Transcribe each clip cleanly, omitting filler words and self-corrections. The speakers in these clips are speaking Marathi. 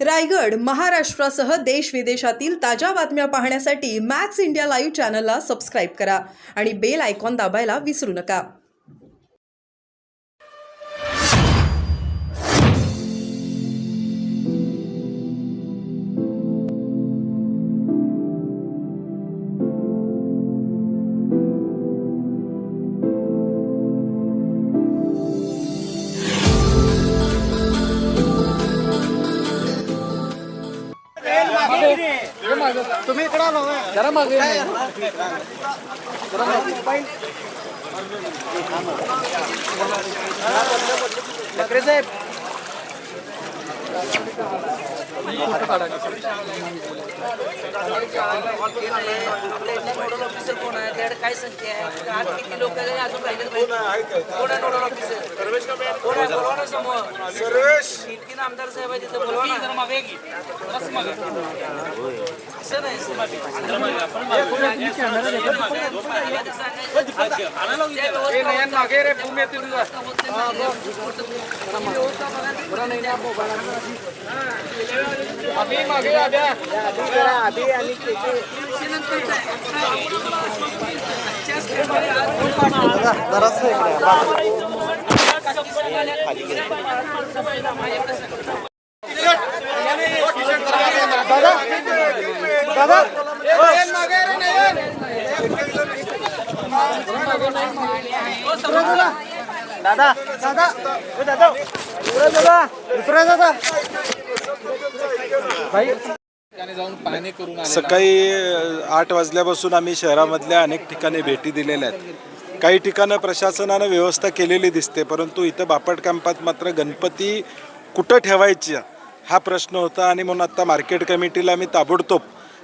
रायगड, महाराष्ट्रासह देश विदेशातील ताज्या बातम्या पाहण्यासाठी मॅक्स इंडिया लाईव्ह चॅनलला सबस्क्राईब करा आणि बेल आयकॉन दाबायला विसरू नका. तुम्ही इकडे आलो जरा मागे ठाकरे साहेब काय संख्या आहे किती लोक अजून राहिले समोर तीन आमदार साहेब आहे तिथे बोलवा मागे रे पुणे अभी मागे अभी आणि दादा दादा दादा दादा दादा दुसरा दादा भाई जाऊन पाहणी करून सकाळी 8 वाजल्यापासून आम्ही शहरामधल्या अनेक ठिकाणी भेटी दिलेल्या आहेत. काही ठिकाणं प्रशासनानं व्यवस्था केलेली दिसते, परंतु इथं बापट कॅम्पात मात्र गणपती कुठं ठेवायची हा प्रश्न होता. आणि म्हणून आता मार्केट कमिटीला मी ताबडतोब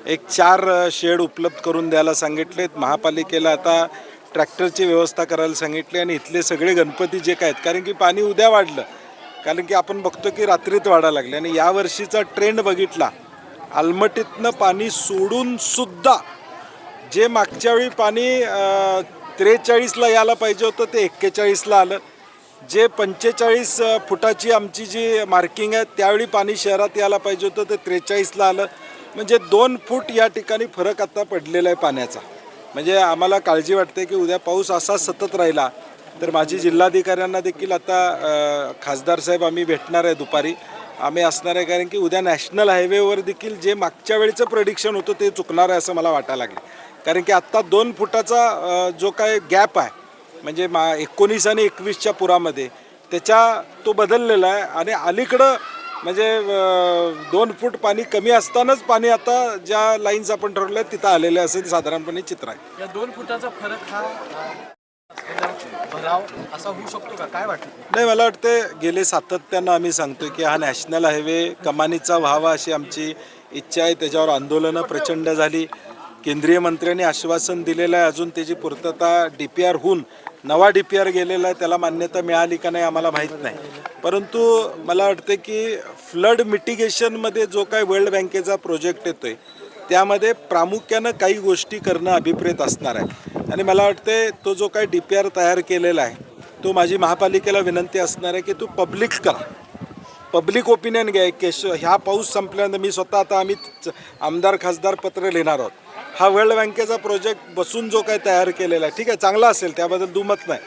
एक 4 शेड उपलब्ध करून द्यायला सांगितलेत. महापालिकेला आता ट्रॅक्टरची व्यवस्था करायला सांगितली आणि इथले सगळे गणपती जे काय आहेत, कारण की पाणी उद्या वाढलं, कारण की आपण बघतो की रात्रीत वाढायला लागले. आणि यावर्षीचा ट्रेंड बघितला, आलमटीतनं पाणी सोडून सुद्धा जे मागच्या वेळी पाणी 43ला यायला पाहिजे होतं ते 41ला आलं. जे 45 फुटाची आमची जी मार्किंग आहे त्यावेळी पाणी शहरात यायला पाहिजे होतं ते 43ला आलं. म्हणजे 2 फूट या ठिकाणी फरक आता पडलेला आहे पाण्याचा. म्हणजे आम्हाला काळजी वाटते की उद्या पाऊस असा सतत राहिला तर माझी जिल्हाधिकाऱ्यांना देखील आता खासदार साहेब आम्ही भेटणार आहे, दुपारी आम्ही असणार आहे, कारण की उद्या नॅशनल हायवेवर देखील जे मागच्या वेळीचं प्रेडिक्शन होतं ते चुकणार आहे असं मला वाटायला लागलं. कारण की आत्ता 2 फुटाचा जो काय गॅप आहे म्हणजे 19 आणि 21च्या पुरामध्ये त्याच्या तो बदललेला आहे. आणि अलीकडं म्हणजे 2 फूट पाणी कमी असतानाच पाणी आता ज्या लाईन्स आपण ठरवल्या तिथं आलेले असं साधारणपणे चित्र आहे. या 2 फुटाचा फरक हा भराव असा होऊ शकतो का, काय वाटतं? नाही, मला वाटते गेले सातत्यानं आम्ही सांगतो की हा नॅशनल हायवे कमानीचा व्हावा अशी आमची इच्छा आहे. त्याच्यावर आंदोलनं प्रचंड झाली. केंद्रीय मंत्र्यांनी आश्वासन दिलेलं आहे, अजून त्याची पूर्तता DPR होऊन नवा DPR गेलेला आहे, त्याला मान्यता मिळाली का नाही आम्हाला माहीत नाही. परंतु मला वाटते की फ्लड मिटिगेशनमध्ये जो काय वर्ल्ड बँकेचा प्रोजेक्ट येतोय त्यामध्ये प्रामुख्यानं काही गोष्टी करणं अभिप्रेत असणार आहे. आणि मला वाटते तो जो काय DPR तयार केलेला आहे तो माझी महापालिकेला विनंती असणार आहे की तो पब्लिक करा, पब्लिक ओपिनियन घ्या. ह्या पाऊस संपल्यानंतर मी स्वतः आता आम्ही आमदार खासदार पत्र लिहिणार आहोत. हा वर्ल्ड बँकेचा प्रोजेक्ट बसून जो काय तयार केलेला आहे ठीक आहे, चांगला असेल, त्याबद्दल दुमत नाही,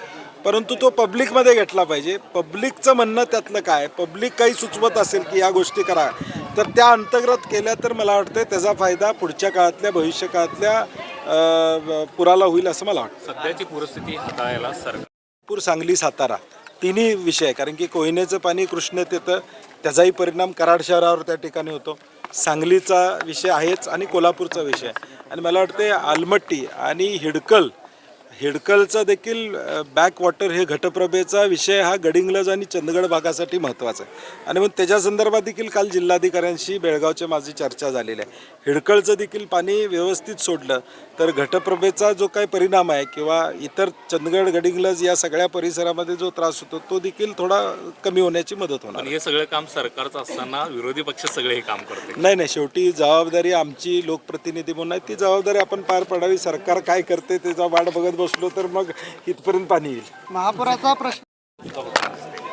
परंतु तो पब्लिकमध्ये घेतला पाहिजे. पब्लिकचं म्हणणं त्यातलं काय, पब्लिक काही सुचवत असेल की या गोष्टी करा तर त्या अंतर्गत केल्या तर मला वाटतं त्याचा फायदा पुढच्या काळातल्या भविष्य काळातल्या पुराला होईल असं मला वाटतं. सध्याची परिस्थिती हाताळायला सरकार पूर, सांगली, सातारा तिन्ही विषय, कारण की कोयनेचं पाणी कृष्णेत येतं त्याचाही परिणाम कराड शहरावर त्या ठिकाणी होतो. सांगलीचा विषय आहेच आणि कोल्हापूरचा विषय. आणि मला वाटते आलमट्टी आणि हिडकलचा देखील बॅकवॉटर हे घटप्रभेचा विषय हा गडिंग्लज आणि चंदगड भागासाठी महत्त्वाचा आहे. आणि मग त्याच्या संदर्भात देखील काल जिल्हाधिकाऱ्यांशी बेळगावच्या माझी चर्चा झालेली आहे. हिडकलचं देखील पाणी व्यवस्थित सोडलं तर घटप्रभेचा जो काही परिणाम आहे किंवा इतर चंदगड गडिंग्लज या सगळ्या परिसरामध्ये जो त्रास होतो तो देखील थोडा कमी होण्याची मदत होणार. हे सगळं काम सरकारचं असताना विरोधी पक्ष सगळे हे काम करते. नाही, शेवटी जबाबदारी आमची लोकप्रतिनिधी म्हणून आहे, ती जबाबदारी आपण पार पडावी. सरकार काय करते त्याचा वाट बघत बसलो तर मग इथपर्यंत पाणी येईल. महापुराचा प्रश्न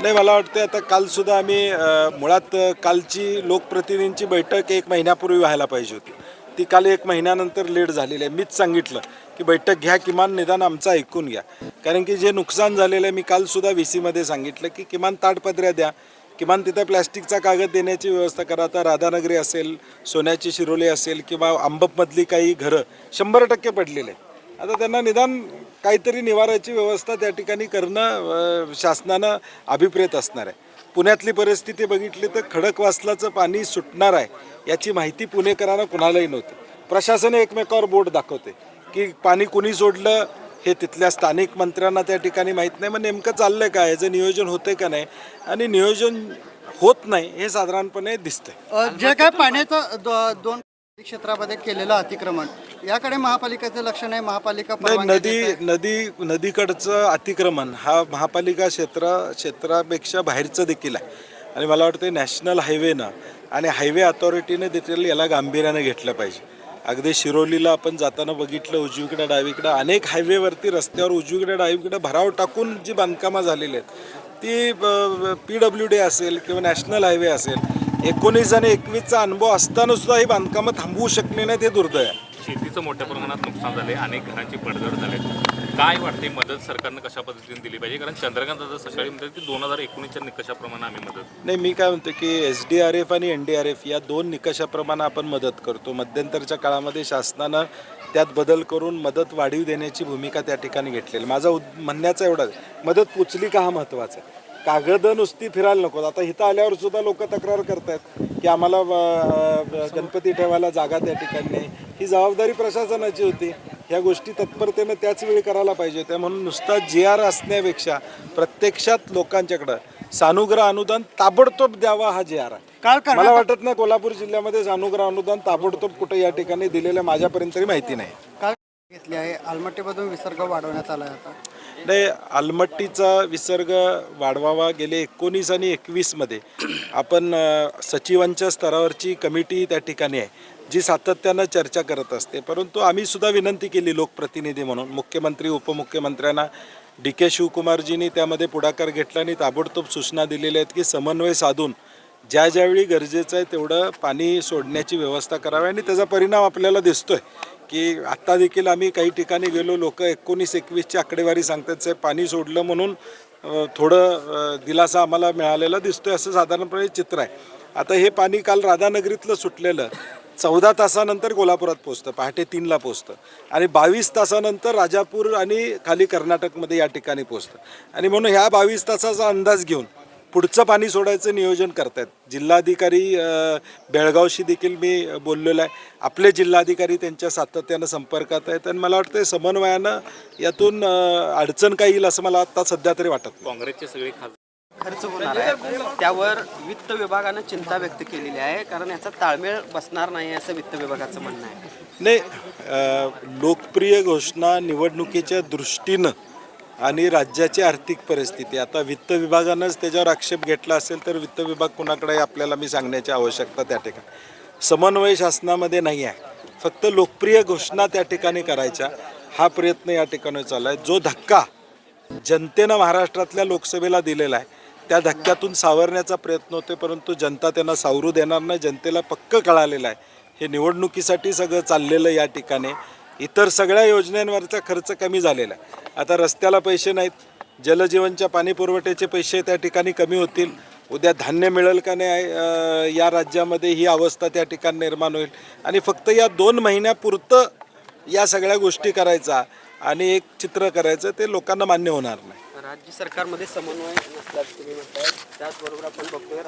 नाही, मला वाटतं आता कालसुद्धा आम्ही मुळात कालची लोकप्रतिनिधींची बैठक 1 महिन्यापूर्वी व्हायला पाहिजे होती. ती काल 1 महिन्यानंतर लेट झालेली आहे. मीच सांगितलं की बैठक घ्या, किमान निदान आमचं ऐकून घ्या. कारण की जे नुकसान झालेलं आहे, मी कालसुद्धा VC मध्ये सांगितलं की किमान ताडपत्र्या द्या, किमान तिथं प्लॅस्टिकचा कागद देण्याची व्यवस्था करा. आता राधानगरी असेल, सोन्याची शिरोली असेल किंवा अंबपमधली काही घरं 100% पडलेले आहे. आता त्यांना निदान काहीतरी निवाराची व्यवस्था त्या ठिकाणी करणं शासनानं अभिप्रेत असणार आहे. पुण्यातली परिस्थिती बघितली तर खडकवासलाचं पाणी सुटणार आहे याची माहिती पुणेकरांना कुणालाही नव्हती. प्रशासन एकमेकावर बोट दाखवते की पाणी कुणी सोडलं हे तिथल्या स्थानिक मंत्र्यांना त्या ठिकाणी माहीत नाही. मग नेमकं चाललंय काय, याचं नियोजन होतंय का नाही, आणि नियोजन होत नाही हे साधारणपणे दिसतंय. जे काय पाण्याचं 2 क्षेत्रामध्ये केलेलं अतिक्रमण याकडे महापालिकेचं लक्ष नाही. महापालिका परवानगी देत आहे. नदीकडचं अतिक्रमण हा महापालिका क्षेत्रापेक्षा बाहेरचं देखील आहे. आणि मला वाटतं नॅशनल हायवेनं आणि हायवे अथॉरिटीने देखील याला गांभीर्यानं घेतलं पाहिजे. अगदी शिरोलीला आपण जाताना बघितलं, उजवीकडं डावीकडं अनेक हायवेवरती रस्त्यावर उजवीकडे डावीकडं भराव टाकून जी बांधकामं झालेली आहेत ती PWD असेल किंवा नॅशनल हायवे असेल, 19 आणि 21चा अनुभव असताना सुद्धा ही बांधकामं थांबवू शकले नाहीत, हे दुर्दैव आहे. शेतीचं मोठ्या प्रमाणात नुकसान झाले, अनेक घरांची पडझड झाले. काय वाटते, मदत सरकारनं कशा पद्धतीने दिली पाहिजे? कारण चंद्रकांत दादा सकाळी म्हणतात की 2019च्या निकषाप्रमाणे आम्ही मदत. नाही, मी काय म्हणतो की SDRF आणि NDRF या 2 निकषाप्रमाणे आपण मदत करतो. मध्यंतरच्या काळामध्ये शासनानं त्यात बदल करून मदत वाढीव देण्याची भूमिका त्या ठिकाणी घेतलेली. माझा म्हणण्याचा एवढाच, मदत पोचली का हा महत्त्वाचा आहे. कागदं नुसती फिरायला नको. आता इथं आल्यावर सुद्धा लोक तक्रार करतात की आम्हाला गणपती ठेवायला जागा त्या ठिकाणी नाही. ही जबाबदारी प्रशासनाची होती. ह्या गोष्टी तत्परतेनं त्याच वेळी करायला पाहिजे होत्या. म्हणून नुसता GR असण्यापेक्षा प्रत्यक्षात लोकांच्याकडं सानुग्रह अनुदान ताबडतोब द्यावा हा GR आहे. मला वाटत नाही कोल्हापूर जिल्ह्यामध्ये सानुग्रह अनुदान ताबडतोब कुठे या ठिकाणी दिलेलं माझ्यापर्यंत तरी माहिती नाही. काय घेतली आहे? आलमट्टीमधून विसर्ग वाढवण्यात आला आहे आता. नाही, आलमट्टीचा विसर्ग वाढवावा. गेले 19 आणि 21मध्ये आपण सचिवांच्या स्तरावरची कमिटी त्या ठिकाणी आहे जी सातत्यानं चर्चा करत असते. परंतु आम्ही सुद्धा विनंती केली लोकप्रतिनिधी म्हणून मुख्यमंत्री उपमुख्यमंत्र्यांना. DK शिवकुमारजींनी त्यामध्ये पुढाकार घेतला आणि ताबडतोब सूचना दिलेल्या आहेत की समन्वय साधून ज्यावेळी गरजेचं आहे तेवढं पाणी सोडण्याची व्यवस्था करावी. आणि त्याचा परिणाम आपल्याला दिसतोय की आत्ता देखील आम्ही काही ठिकाणी गेलो, लोक 19-21ची आकडेवारी सांगतात साहेब पाणी सोडलं म्हणून थोडं दिलासा आम्हाला मिळालेला दिसतोय, असं साधारणपणे चित्र आहे. आता हे पाणी काल राधानगरीतलं सुटलेलं 14 तासानंतर कोल्हापुरात पोचतं, पहाटे 3ला पोचतं आणि 22 तासानंतर राजापूर आणि खाली कर्नाटकमध्ये या ठिकाणी पोचतं. आणि म्हणून ह्या 22 तासाचा अंदाज घेऊन पुढचं पाणी सोडायचं नियोजन करतायत. जिल्हाधिकारी बेळगावशी देखील मी बोललेलो आहे. आपले जिल्हाधिकारी त्यांच्या सातत्यानं संपर्कात आहेत आणि मला वाटतं समन्वयानं यातून अडचण काही येईल असं मला आता सध्या तरी वाटत नाही. काँग्रेसचे सगळे खर्च होणार आहे त्यावर वित्त विभागानं चिंता व्यक्त केलेली आहे, कारण याचा ताळमेळ बसणार नाही असं वित्त विभागाचं म्हणणं आहे. नाही, लोकप्रिय घोषणा निवडणुकीच्या दृष्टीनं आणि राज्याची आर्थिक परिस्थिती, आता वित्त विभागानंच त्याच्यावर आक्षेप घेतला असेल तर वित्त विभाग कुणाकडे आपल्याला मी सांगण्याची आवश्यकता त्या ठिकाणी. समन्वय शासनामध्ये नाही आहे, फक्त लोकप्रिय घोषणा त्या ठिकाणी करायच्या हा प्रयत्न या ठिकाणी चालू आहे. जो धक्का जनतेनं महाराष्ट्रातल्या लोकसभेला दिलेला आहे त्या धक्क्यातून सावरण्याचा प्रयत्न होतो, परंतु जनता त्यांना सावरू देणार नाही. जनतेला पक्क कळालेलं आहे हे निवडणुकीसाठी सगळं चाललेलं या ठिकाणी. इतर सगळ्या योजनांवरचा खर्च कमी झालेला आहे. आता रस्त्याला पैसे नाहीत, जलजीवनच्या पाणी पुरवठ्याचे पैसे त्या ठिकाणी कमी होतील. उद्या धान्य मिळेल का नाही या राज्यामध्ये ही अवस्था त्या ठिकाणी निर्माण होईल. आणि फक्त या 2 महिन्यापुरतं या सगळ्या गोष्टी करायचा आणि एक चित्र करायचं ते लोकांना मान्य होणार नाही. राज्य सरकारमध्ये समन्वय नसल्याचं तुम्ही म्हणताय, त्याचबरोबर आपण बघतोय